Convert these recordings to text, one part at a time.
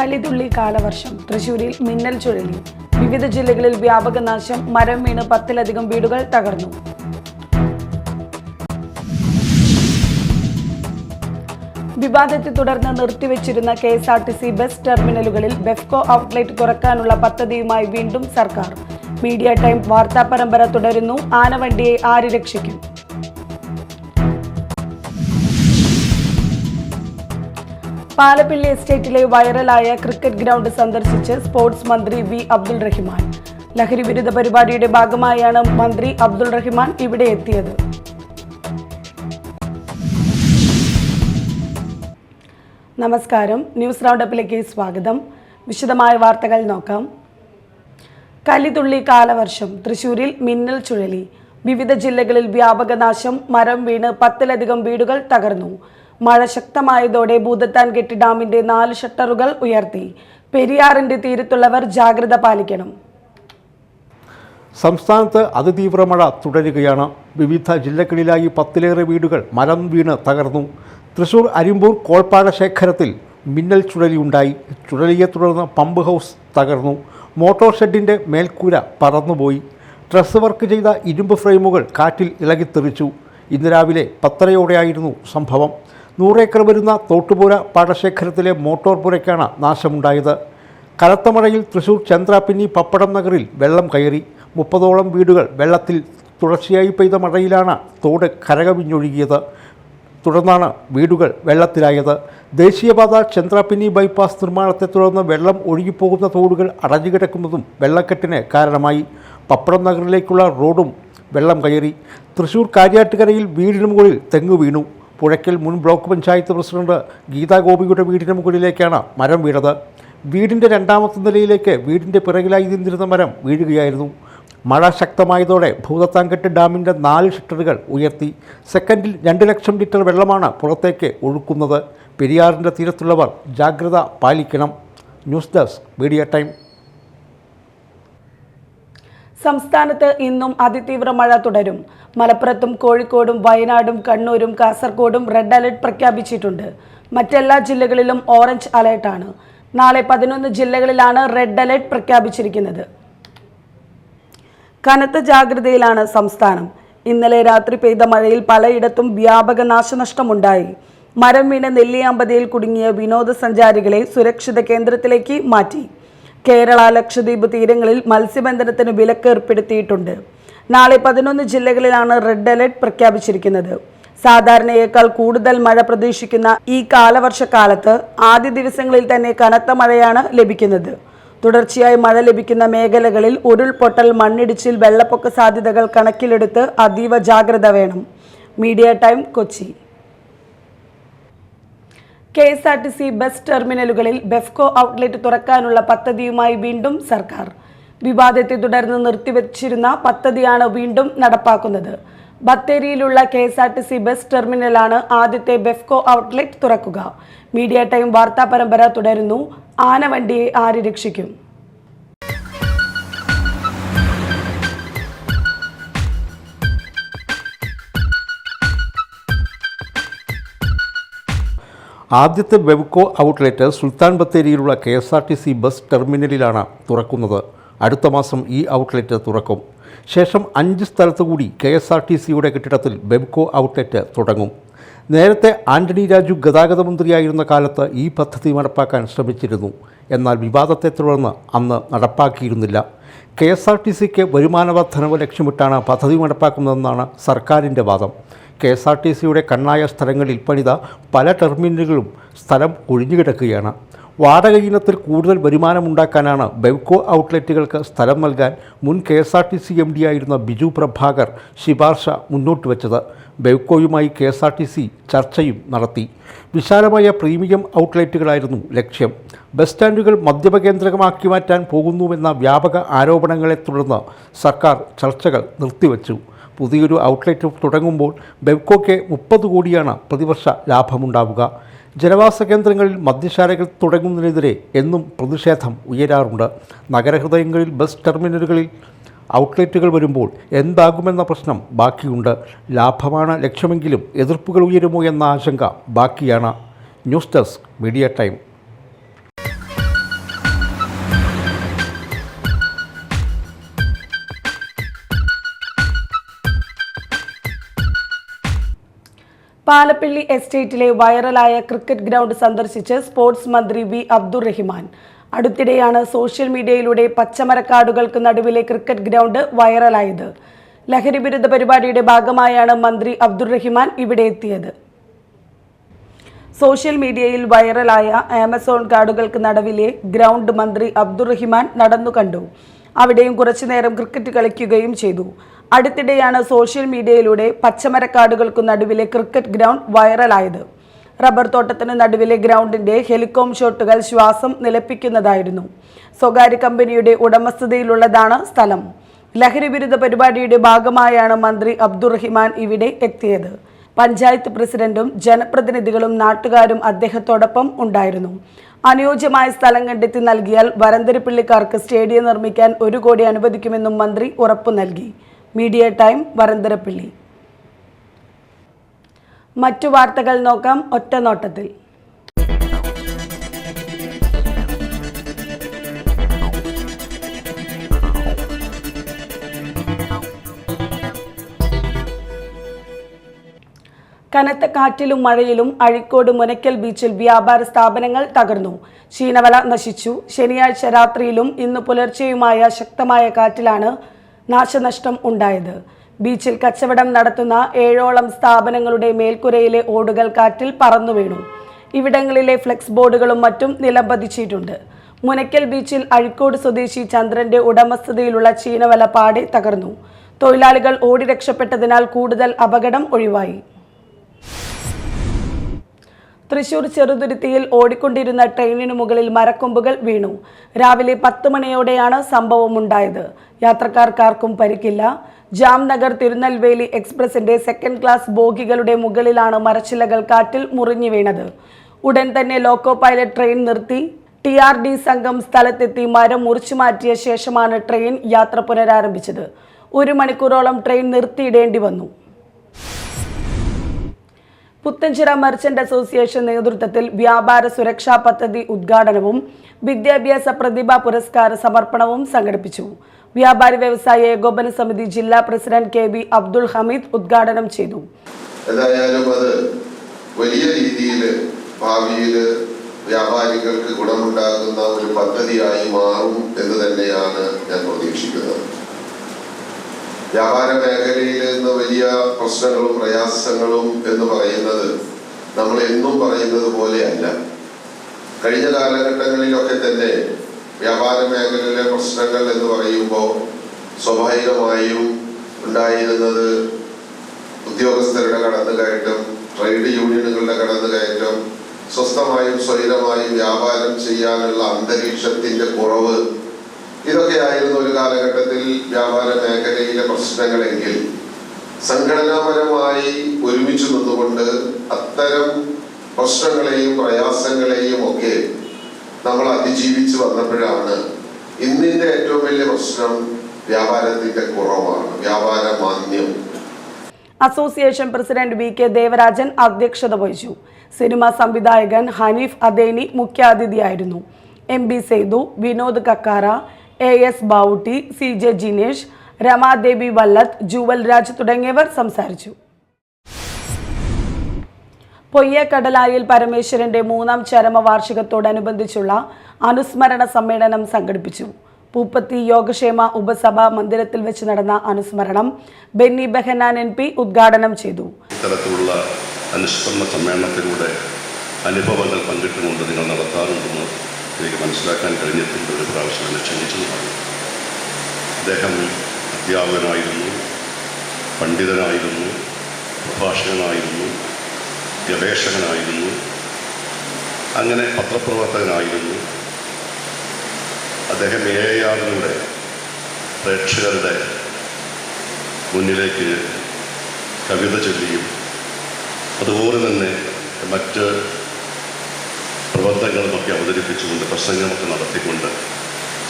കലിതുള്ളി കാലവർഷം തൃശൂരിൽ മിന്നൽ ചുഴലി. വിവിധ ജില്ലകളിൽ വ്യാപക നാശം. മരം വീണ് 10-ലധികം വീടുകൾ തകർന്നു. വിവാദത്തെ തുടർന്ന് നിർത്തിവെച്ചിരുന്ന KSRTC ബസ് ടെർമിനലുകളിൽ ബെഫ്കോ ഔട്ട്ലെറ്റ് തുറക്കാനുള്ള പദ്ധതിയുമായി വീണ്ടും സർക്കാർ. മീഡിയ ടൈം വാർത്താ പരമ്പര തുടരുന്നു. ആനവണ്ടിയെ ആര് രക്ഷിക്കും? പാലപ്പിള്ളി എസ്റ്റേറ്റിലെ വൈറലായ ക്രിക്കറ്റ് ഗ്രൗണ്ട് സന്ദർശിച്ച് സ്പോർട്സ് മന്ത്രി വി അബ്ദുൾ റഹിമാൻ. ലഹരി വിരുദ്ധ പരിപാടിയുടെ ഭാഗമായാണ് മന്ത്രി അബ്ദുൾ റഹിമാൻ ഇവിടെ എത്തിയത്. നമസ്കാരം, ന്യൂസ് റൗണ്ടപ്പിലേക്ക് സ്വാഗതം. വിശദമായ വാർത്തകൾ നോക്കാം. കലിതുള്ളി കാലവർഷം തൃശൂരിൽ മിന്നൽ ചുഴലി. വിവിധ ജില്ലകളിൽ വ്യാപക നാശം. മരം വീണ് 10-ലധികം വീടുകൾ തകർന്നു. മഴ ശക്തമായതോടെ ഭൂതത്താൻകെട്ടി ഡാമിന്റെ 4 ഷട്ടറുകൾ ഉയർത്തി. പെരിയാറിന്റെ തീരത്തുള്ളവർ ജാഗ്രത പാലിക്കണം. സംസ്ഥാനത്ത് അതിതീവ്ര മഴ തുടരുകയാണ്. വിവിധ ജില്ലകളിലായി 10-ലേറെ വീടുകൾ മരം വീണ് തകർന്നു. തൃശൂർ അരിമ്പൂർ കോൾപ്പാട ശേഖരത്തിൽ മിന്നൽ ചുഴലിയുണ്ടായി. ചുഴലിയെ തുടർന്ന് പമ്പ് ഹൗസ് തകർന്നു. മോട്ടോർ ഷെഡിൻ്റെ മേൽക്കൂര പറന്നുപോയി. ഡ്രസ് വർക്ക് ചെയ്ത ഇരുമ്പ് ഫ്രെയിമുകൾ കാറ്റിൽ ഇളകിത്തെറിച്ചു. ഇന്ന് രാവിലെ 10:30യോടെയായിരുന്നു സംഭവം. 100 ഏക്കർ വരുന്ന തോട്ടുപുര പാടശേഖരത്തിലെ മോട്ടോർ പുരയ്ക്കാണ് നാശമുണ്ടായത്. കനത്ത മഴയിൽ തൃശൂർ ചന്ദ്രാപിന്നി പപ്പടം നഗറിൽ വെള്ളം കയറി. 30ഓളം വീടുകൾ വെള്ളത്തിൽ. തുടർച്ചയായി പെയ്ത മഴയിലാണ് തോട് കരകവിഞ്ഞൊഴുകിയത്. തുടർന്നാണ് വീടുകൾ വെള്ളത്തിലായത്. ദേശീയപാത ചന്ദ്രാപിന്നി ബൈപ്പാസ് നിർമ്മാണത്തെ തുടർന്ന് വെള്ളം ഒഴുകിപ്പോകുന്ന തോടുകൾ അടഞ്ഞുകിടക്കുന്നതും വെള്ളക്കെട്ടിന് കാരണമായി. പപ്പടം നഗറിലേക്കുള്ള റോഡും വെള്ളം കയറി. തൃശൂർ കാര്യാട്ടുകരയിൽ വീടിന് മുകളിൽ തെങ്ങ് വീണു. പുഴയ്ക്കൽ മുൻ ബ്ലോക്ക് പഞ്ചായത്ത് പ്രസിഡന്റ് ഗീതാ ഗോപിയുടെ വീടിന് മുകളിലേക്കാണ് മരം വീണത്. വീടിൻ്റെ 2ാമത്തെ നിലയിലേക്ക് വീടിൻ്റെ പിറകിലായി നിന്നിരുന്ന മരം വീഴുകയായിരുന്നു. മഴ ശക്തമായതോടെ ഭൂതത്താൻകെട്ട് ഡാമിൻ്റെ 4 ഷട്ടറുകൾ ഉയർത്തി. സെക്കൻഡിൽ 2 ലക്ഷം ലിറ്റർ വെള്ളമാണ് പുറത്തേക്ക് ഒഴുക്കുന്നത്. പെരിയാറിൻ്റെ തീരത്തുള്ളവർ ജാഗ്രത പാലിക്കണം. News desk media time. സംസ്ഥാനത്ത് ഇന്നും അതിതീവ്ര മഴ തുടരും. മലപ്പുറത്തും കോഴിക്കോടും വയനാടും കണ്ണൂരും കാസർഗോഡും റെഡ് അലർട്ട് പ്രഖ്യാപിച്ചിട്ടുണ്ട്. മറ്റെല്ലാ ജില്ലകളിലും ഓറഞ്ച് അലർട്ടാണ്. നാളെ 11 ജില്ലകളിലാണ് റെഡ് അലർട്ട് പ്രഖ്യാപിച്ചിരിക്കുന്നത്. കനത്ത ജാഗ്രതയിലാണ് സംസ്ഥാനം. ഇന്നലെ രാത്രി പെയ്ത മഴയിൽ പലയിടത്തും വ്യാപക നാശനഷ്ടമുണ്ടായി. മരം വീണ് നെല്ലിയാമ്പതിയിൽ കുടുങ്ങിയ വിനോദസഞ്ചാരികളെ സുരക്ഷിത കേന്ദ്രത്തിലേക്ക് മാറ്റി. കേരള, ലക്ഷദ്വീപ് തീരങ്ങളിൽ മത്സ്യബന്ധനത്തിന് വിലക്ക് ഏർപ്പെടുത്തിയിട്ടുണ്ട്. നാളെ 11 ജില്ലകളിലാണ് റെഡ് അലർട്ട് പ്രഖ്യാപിച്ചിരിക്കുന്നത്. സാധാരണയേക്കാൾ കൂടുതൽ മഴ പ്രതീക്ഷിക്കുന്ന ഈ കാലവർഷക്കാലത്ത് ആദ്യ ദിവസങ്ങളിൽ തന്നെ കനത്ത മഴയാണ് ലഭിക്കുന്നത്. തുടർച്ചയായി മഴ ലഭിക്കുന്ന മേഖലകളിൽ ഉരുൾപൊട്ടൽ, മണ്ണിടിച്ചിൽ, വെള്ളപ്പൊക്ക സാധ്യതകൾ കണക്കിലെടുത്ത് അതീവ ജാഗ്രത വേണം. Media time, Kochi. KSRTC bus ടെർമിനലുകളിൽ ബെഫ്കോ ഔട്ട്ലെറ്റ് തുറക്കാനുള്ള പദ്ധതിയുമായി വീണ്ടും സർക്കാർ. വിവാദത്തെ തുടർന്ന് നിർത്തിവച്ചിരുന്ന പദ്ധതിയാണ് വീണ്ടും നടപ്പാക്കുന്നത്. ബത്തേരിയിലുള്ള KSRTC ബസ് ടെർമിനലാണ് ആദ്യത്തെ ബെഫ്കോ ഔട്ട്ലെറ്റ് തുറക്കുക. മീഡിയ ടൈം വാർത്താ പരമ്പര തുടരുന്നു. ആനവണ്ടിയെ ആര് രക്ഷിക്കും? ആദ്യത്തെ ബെവ്കോ ഔട്ട്ലെറ്റ് സുൽത്താൻ ബത്തേരിയിലുള്ള KSRTC ബസ് ടെർമിനലിലാണ് തുറക്കുന്നത്. അടുത്ത മാസം ഈ ഔട്ട്ലെറ്റ് തുറക്കും. ശേഷം 5 സ്ഥലത്തു കൂടി KSRTCയുടെ കെട്ടിടത്തിൽ ബെവ്കോ ഔട്ട്ലെറ്റ് തുടങ്ങും. നേരത്തെ ആന്റണി രാജു ഗതാഗത മന്ത്രിയായിരുന്ന കാലത്ത് ഈ പദ്ധതി നടപ്പാക്കാൻ ശ്രമിച്ചിരുന്നു. എന്നാൽ വിവാദത്തെ തുടർന്ന് അന്ന് നടപ്പാക്കിയിരുന്നില്ല. KSRTCക്ക് വരുമാന വർധനവ് ലക്ഷ്യമിട്ടാണ് പദ്ധതി നടപ്പാക്കുന്നതെന്നാണ് സർക്കാരിൻ്റെ വാദം. KSRTCയുടെ കണ്ണായ സ്ഥലങ്ങളിൽ പണിത പല ടെർമിനലുകളും സ്ഥലം ഒഴിഞ്ഞുകിടക്കുകയാണ്. വാടക ഇനത്തിൽ കൂടുതൽ വരുമാനമുണ്ടാക്കാനാണ് ബെവ്കോ ഔട്ട്ലെറ്റുകൾക്ക് സ്ഥലം നൽകാൻ മുൻ KSRTC MD ആയിരുന്ന ബിജു പ്രഭാകർ ശുപാർശ മുന്നോട്ട് വച്ചത്. ബെവ്കോയുമായി KSRTC ചർച്ചയും നടത്തി. വിശാലമായ പ്രീമിയം ഔട്ട്ലെറ്റുകളായിരുന്നു ലക്ഷ്യം. ബസ് സ്റ്റാൻഡുകൾ മദ്യപകേന്ദ്രമാക്കി മാറ്റാൻ പോകുന്നുവെന്ന വ്യാപക ആരോപണങ്ങളെ തുടർന്ന് സർക്കാർ ചർച്ചകൾ നിർത്തിവച്ചു. പുതിയൊരു ഔട്ട്ലെറ്റ് തുടങ്ങുമ്പോൾ ബെവ്കോയ്ക്ക് 30 കോടിയാണ് പ്രതിവർഷ ലാഭമുണ്ടാവുക. ജനവാസ കേന്ദ്രങ്ങളിൽ മദ്യശാലകൾ തുടങ്ങുന്നതിനെതിരെ എന്നും പ്രതിഷേധം ഉയരാറുണ്ട്. നഗരഹൃദയങ്ങളിൽ ബസ് ടെർമിനലുകളിൽ ഔട്ട്ലെറ്റുകൾ വരുമ്പോൾ എന്താകുമെന്ന പ്രശ്നം ബാക്കിയുണ്ട്. ലാഭമാണ് ലക്ഷ്യമെങ്കിലും എതിർപ്പുകൾ ഉയരുമോ എന്ന ആശങ്ക ബാക്കിയാണ്. News desk media time. Palappilly എസ്റ്റേറ്റിലെ വൈറലായ ക്രിക്കറ്റ് ഗ്രൗണ്ട് സന്ദർശിച്ച് സ്പോർട്സ് മന്ത്രി വി അബ്ദുറഹിമാൻ. അടുത്തിടെയാണ് സോഷ്യൽ മീഡിയയിലൂടെ പച്ചമരക്കാടുകൾക്ക് നടുവിലെ ക്രിക്കറ്റ് ഗ്രൗണ്ട് വൈറലായത്. ലഹരി വിരുദ്ധ പരിപാടിയുടെ ഭാഗമായാണ് മന്ത്രി അബ്ദുറഹിമാൻ ഇവിടെ എത്തിയത്. സോഷ്യൽ മീഡിയയിൽ വൈറലായ ആമസോൺ കാടുകൾക്ക് നടുവിലെ ഗ്രൗണ്ട് മന്ത്രി അബ്ദുറഹിമാൻ നടന്നു കണ്ടു. അവിടെയും കുറച്ചുനേരം ക്രിക്കറ്റ് കളിക്കുകയും ചെയ്തു. അടുത്തിടെയാണ് സോഷ്യൽ മീഡിയയിലൂടെ പച്ചമരക്കാടുകൾക്കു നടുവിലെ ക്രിക്കറ്റ് ഗ്രൗണ്ട് വൈറലായത്. റബ്ബർ തോട്ടത്തിന് നടുവിലെ ഗ്രൗണ്ടിന്റെ ഹെലികോം ഷോട്ടുകൾ ശ്വാസം നിലപ്പിക്കുന്നതായിരുന്നു. സ്വകാര്യ കമ്പനിയുടെ ഉടമസ്ഥതയിലുള്ളതാണ് സ്ഥലം. ലഹരി വിരുദ്ധ പരിപാടിയുടെ ഭാഗമായാണ് മന്ത്രി അബ്ദുറഹിമാൻ ഇവിടെ എത്തിയത്. പഞ്ചായത്ത് പ്രസിഡന്റും ജനപ്രതിനിധികളും നാട്ടുകാരും അദ്ദേഹത്തോടൊപ്പം ഉണ്ടായിരുന്നു. അനുയോജ്യമായ സ്ഥലം കണ്ടെത്തി നൽകിയാൽ വരന്തരപ്പിള്ളിക്കാർക്ക് സ്റ്റേഡിയം നിർമ്മിക്കാൻ 1 കോടി അനുവദിക്കുമെന്നും മന്ത്രി ഉറപ്പു നൽകി. Media time, Varandarappilly. മറ്റു വാർത്തകൾ നോക്കാം ഒറ്റനോട്ടത്തിൽ. കനത്ത കാറ്റിലും മഴയിലും അഴീക്കോട് മുനയ്ക്കൽ ബീച്ചിൽ വ്യാപാര സ്ഥാപനങ്ങൾ തകർന്നു. ചീനവല നശിച്ചു. ശനിയാഴ്ച രാത്രിയിലും ഇന്ന് പുലർച്ചെയുമായ ശക്തമായ കാറ്റിലാണ് നാശനഷ്ടം ഉണ്ടായത്. ബീച്ചിൽ കച്ചവടം നടത്തുന്ന 7ഓളം സ്ഥാപനങ്ങളുടെ മേൽക്കുരയിലെ ഓടുകൾ കാറ്റിൽ പറന്നു വീണു. ഇവിടങ്ങളിലെ ഫ്ലെക്സ് ബോർഡുകളും മറ്റും നിലംപതിച്ചിട്ടുണ്ട്. മുനയ്ക്കൽ ബീച്ചിൽ അഴീക്കോട് സ്വദേശി ചന്ദ്രന്റെ ഉടമസ്ഥതയിലുള്ള ചീനവല പാടെ തകർന്നു. തൊഴിലാളികൾ ഓടി രക്ഷപ്പെട്ടതിനാൽ കൂടുതൽ അപകടം ഒഴിവായി. തൃശൂർ ചെറുതുരുത്തിയിൽ ഓടിക്കൊണ്ടിരുന്ന ട്രെയിനിനു മുകളിൽ മരക്കൊമ്പുകൾ വീണു. രാവിലെ 10 മണിയോടെയാണ് സംഭവമുണ്ടായത്. യാത്രക്കാർക്കാർക്കും പരിക്കില്ല. ജാംനഗർ തിരുനെൽവേലി എക്സ്പ്രസിന്റെ 2nd ക്ലാസ് ബോഗികളുടെ മുകളിലാണ് മരച്ചില്ലകൾ കാറ്റിൽ മുറിഞ്ഞു വീണത്. ഉടൻ തന്നെ ലോക്കോ പൈലറ്റ് ട്രെയിൻ നിർത്തി. TRD സംഘം സ്ഥലത്തെത്തി മരം മുറിച്ചു മാറ്റിയ ശേഷമാണ് ട്രെയിൻ യാത്ര പുനരാരംഭിച്ചത്. 1 മണിക്കൂറോളം ട്രെയിൻ നിർത്തിയിടേണ്ടി വന്നു. പുത്തഞ്ചിറ മർച്ചന്റ് അസോസിയേഷൻ നേതൃത്വത്തിൽ വ്യാപാര സുരക്ഷാ പദ്ധതി ഉദ്ഘാടനവും വിദ്യാഭ്യാസ പ്രതിഭാ പുരസ്കാര സമർപ്പണവും സംഘടിപ്പിച്ചു. വ്യാപാരി വ്യവസായ ഏകോപന സമിതി ജില്ലാ പ്രസിഡന്റ് KB അബ്ദുൾ ഹമീദ് ഉദ്ഘാടനം ചെയ്തു. എന്തായാലും അത് വലിയ രീതിയിൽ ഭാവിയിൽ വ്യാപാരികൾക്ക് ഗുണമുണ്ടാകുന്ന ഒരു പദ്ധതിയായി മാറും എന്ന് തന്നെയാണ് ഞാൻ പ്രതീക്ഷിക്കുന്നത്. വ്യാപാര മേഖലയിൽ നിന്ന് വലിയ പ്രശ്നങ്ങളും പ്രയാസങ്ങളും എന്ന് പറയുന്നത് നമ്മൾ എന്നും പറയുന്നത് പോലെയല്ല. കഴിഞ്ഞ കാലഘട്ടങ്ങളിലൊക്കെ തന്നെ വ്യാപാര മേഖലയിലെ പ്രശ്നങ്ങൾ എന്ന് പറയുമ്പോൾ സ്വാഭാവികമായും ഉണ്ടായിരുന്നത് ഉദ്യോഗസ്ഥരുടെ കടന്നുകയറ്റം, ട്രേഡ് യൂണിയനുകളുടെ കടന്നുകയറ്റം, സ്വസ്ഥമായും സ്വൈരമായും വ്യാപാരം ചെയ്യാനുള്ള അന്തരീക്ഷത്തിന്റെ കുറവ്, ഇതൊക്കെയായിരുന്നു ഒരു കാലഘട്ടത്തിൽ വ്യാപാര മേഖലയിലെ പ്രശ്നങ്ങളെങ്കിൽ സംഘടനാപരമായി ഒരുമിച്ച് നിന്നുകൊണ്ട് അത്തരം പ്രശ്നങ്ങളെയും പ്രയാസങ്ങളെയും ഒക്കെ നമ്മൾ അതിജീവിച്ച് വന്നപ്പോഴാണ് ഇന്നിന്റെ ഏറ്റവും വലിയ പ്രശ്നം വ്യാപാരത്തിന്റെ കുറവാണ്, വ്യാപാര മാന്ദ്യം. അസോസിയേഷൻ പ്രസിഡന്റ് VK ദേവരാജൻ അധ്യക്ഷത വഹിച്ചു. സിനിമാ സംവിധായകൻ Hanif Adeni മുഖ്യാതിഥിയായിരുന്നു. MB Sethu, Vinod കക്കാര, AS Bavutty, CJ Jinesh, Ramadevi Vallath, Jual Raj തുടങ്ങിയവർ സംസാരിച്ചു. പൊയ്യക്കടലായിൽ പരമേശ്വരന്റെ 3ാം ചരമവാർഷികത്തോടനുബന്ധിച്ചുള്ള അനുസ്മരണ സമ്മേളനം സംഘടിപ്പിച്ചു. പൂപ്പത്തി യോഗക്ഷേമ ഉപസഭ മന്ദിരത്തിൽ വെച്ച് നടന്ന അനുസ്മരണം ബെന്നി ബെഹനാൻ MP ഉദ്ഘാടനം ചെയ്തു. ഇത്തരത്തിലുള്ള അനുസ്മരണ സമ്മേളനത്തിലൂടെ അനുഭവങ്ങൾ പങ്കിട്ടുകൊണ്ട് നിങ്ങൾ നടത്താറുണ്ടെന്ന് എനിക്ക് മനസ്സിലാക്കാൻ കഴിഞ്ഞിട്ടുണ്ട്. ഒരു പ്രാവശ്യം എന്നെ ക്ഷണിച്ചതുമാണ്. അദ്ദേഹം അധ്യാപകനായിരുന്നു, പണ്ഡിതനായിരുന്നു, പ്രഭാഷകനായിരുന്നു, ഗവേഷകനായിരുന്നു, അങ്ങനെ പത്രപ്രവർത്തകനായിരുന്നു. അദ്ദേഹം AIR-ലൂടെ പ്രേക്ഷകരുടെ മുന്നിലേക്ക് കവിത ചൊല്ലിയും അതുപോലെ തന്നെ മറ്റ് പ്രബന്ധങ്ങളുമൊക്കെ അവതരിപ്പിച്ചുകൊണ്ട് പ്രസംഗമൊക്കെ നടത്തിക്കൊണ്ട്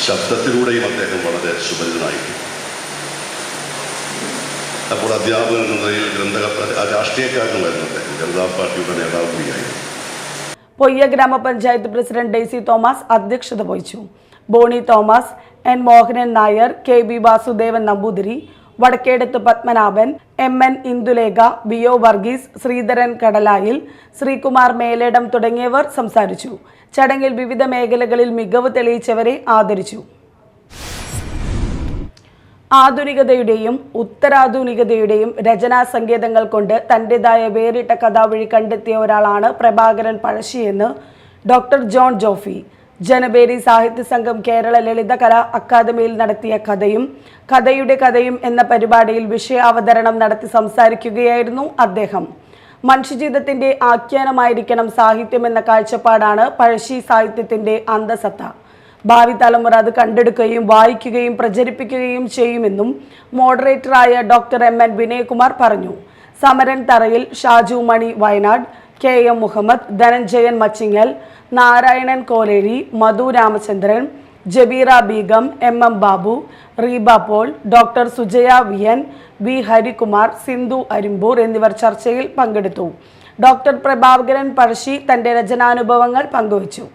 ശബ്ദത്തിലൂടെയും അദ്ദേഹം വളരെ സുപരിചിതനായിരുന്നു. അപ്പോൾ അധ്യാപകൻ എന്ന നിലയിൽ രാഷ്ട്രീയക്കാരനുമായിരുന്നു അദ്ദേഹം. ജനതാ പാർട്ടിയുടെ നേതാവ് കൂടിയായിരുന്നു. പൊയ്യ ഗ്രാമപഞ്ചായത്ത് പ്രസിഡന്റ് ഡെയ്സി തോമസ് അധ്യക്ഷത വഹിച്ചു. Bonny Thomas, N Mohanan Nair, KB Vasudevan Namboothiri, Vadakkedath Padmanabhan, MN Indulekha, BO Varghese, Sreedharan Kadalayil, Sreekumar Meledam തുടങ്ങിയവർ സംസാരിച്ചു. ചടങ്ങിൽ വിവിധ മേഖലകളിൽ മികവ് തെളിയിച്ചവരെ ആദരിച്ചു. ആധുനികതയുടെയും ഉത്തരാധുനികതയുടെയും രചനാ സങ്കേതങ്ങൾ കൊണ്ട് തൻ്റെതായ വേറിട്ട കഥാവഴി കണ്ടെത്തിയ ഒരാളാണ് പ്രഭാകരൻ പഴശ്ശിയെന്ന് ഡോക്ടർ ജോൺ ജോഫി. ജനബേരി സാഹിത്യ സംഘം കേരള ലളിതകലാ അക്കാദമിയിൽ നടത്തിയ കഥയുടെ കഥയും എന്ന പരിപാടിയിൽ വിഷയാവതരണം നടത്തി സംസാരിക്കുകയായിരുന്നു അദ്ദേഹം. മനുഷ്യജീവിതത്തിന്റെ ആഖ്യാനമായിരിക്കണം സാഹിത്യം എന്ന കാഴ്ചപ്പാടാണ് പഴശ്ശി സാഹിത്യത്തിന്റെ അന്തസത്ത. ഭാവി തലമുറ അത് കണ്ടെടുക്കുകയും വായിക്കുകയും പ്രചരിപ്പിക്കുകയും ചെയ്യുമെന്നും മോഡറേറ്ററായ ഡോക്ടർ MN വിനയകുമാർ പറഞ്ഞു. Samaran Tharayil, Shaju Mani Wayanad, KM Muhammad, Dhananjayan Machingal, Narayanan Koleri, Madhu Ramachandran, Jabeera Begum, MM Babu, Reeba Paul, doctor Sujaya Viyan, V Harikumar, Sindhu Arimbur എന്നിവർ ചർച്ചയിൽ പങ്കെടുത്തു. ഡോക്ടർ പ്രഭാകരൻ പഴശ്ശി തന്റെ രചനാനുഭവങ്ങൾ പങ്കുവച്ചു.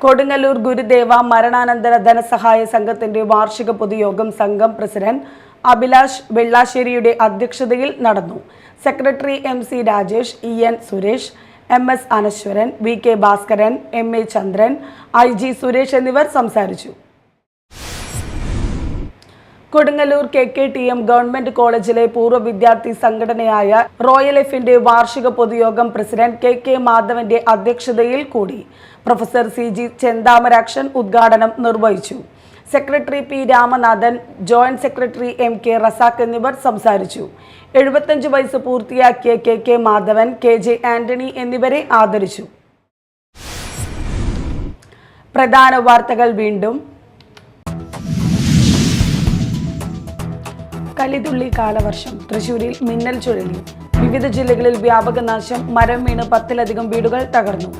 കൊടുങ്ങല്ലൂർ ഗുരുദേവ മരണാനന്തര ധനസഹായ സംഘത്തിന്റെ വാർഷിക പൊതുയോഗം സംഘം പ്രസിഡന്റ് അഭിലാഷ് വെള്ളാശ്ശേരിയുടെ അധ്യക്ഷതയിൽ നടന്നു. Secretary MC Rajesh, EN Suresh, MS Anaswaran, VK Bhaskaran, MA ചന്ദ്രൻ, IG സുരേഷ് എന്നിവർ സംസാരിച്ചു. കൊടുങ്ങല്ലൂർ KKTM ഗവൺമെന്റ് കോളേജിലെ പൂർവ്വ വിദ്യാർത്ഥി സംഘടനയായ റോയൽ എഫിന്റെ വാർഷിക പൊതുയോഗം പ്രസിഡന്റ് KK മാധവന്റെ അധ്യക്ഷതയിൽ കൂടി. പ്രൊഫസർ CG ചെന്താമരാക്ഷൻ ഉദ്ഘാടനം നിർവഹിച്ചു. Secretary P Ramanathan, joint secretary MK Razak എന്നിവർ സംസാരിച്ചു. 75 വയസ്സ് പൂർത്തിയാക്കിയ KK മാധവൻ, KJ ആന്റണി എന്നിവരെ ആദരിച്ചു. പ്രധാന വാർത്തകൾ വീണ്ടും. കലിതുള്ളി കാലവർഷം, തൃശൂരിൽ മിന്നൽ ചുഴലി, വിവിധ ജില്ലകളിൽ വ്യാപക നാശം, മരം വീണ് 10-ലധികം വീടുകൾ തകർന്നു.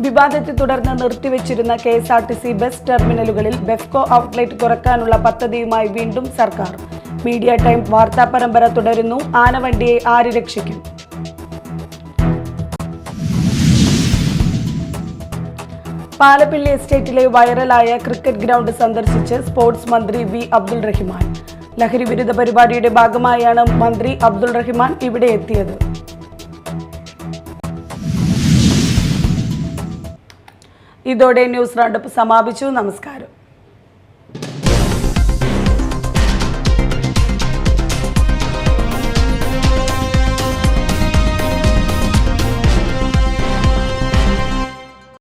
വിവാദത്തെ തുടർന്ന് നിർത്തിവെച്ചിരുന്ന KSRTC ബസ് ടെർമിനലുകളിൽ ബെഫ്കോ ഔട്ട്ലെറ്റ് തുറക്കാനുള്ള പദ്ധതിയുമായി വീണ്ടും സർക്കാർ. മീഡിയ ടൈം വാർത്താ പരമ്പര തുടരുന്നു. ആനവണ്ടിയെ ആര് രക്ഷിക്കും? പാലപ്പിള്ളി എസ്റ്റേറ്റിലെ വൈറലായ ക്രിക്കറ്റ് ഗ്രൗണ്ട് സന്ദർശിച്ച് സ്പോർട്സ് മന്ത്രി V അബ്ദുൾ റഹിമാൻ. ലഹരി വിരുദ്ധ പരിപാടിയുടെ ഭാഗമായാണ് മന്ത്രി അബ്ദുൾ റഹിമാൻ ഇവിടെ എത്തിയത്. ഇതോടെ ന്യൂസ് റൗണ്ടപ്പ് സമാപിച്ചു. നമസ്കാരം.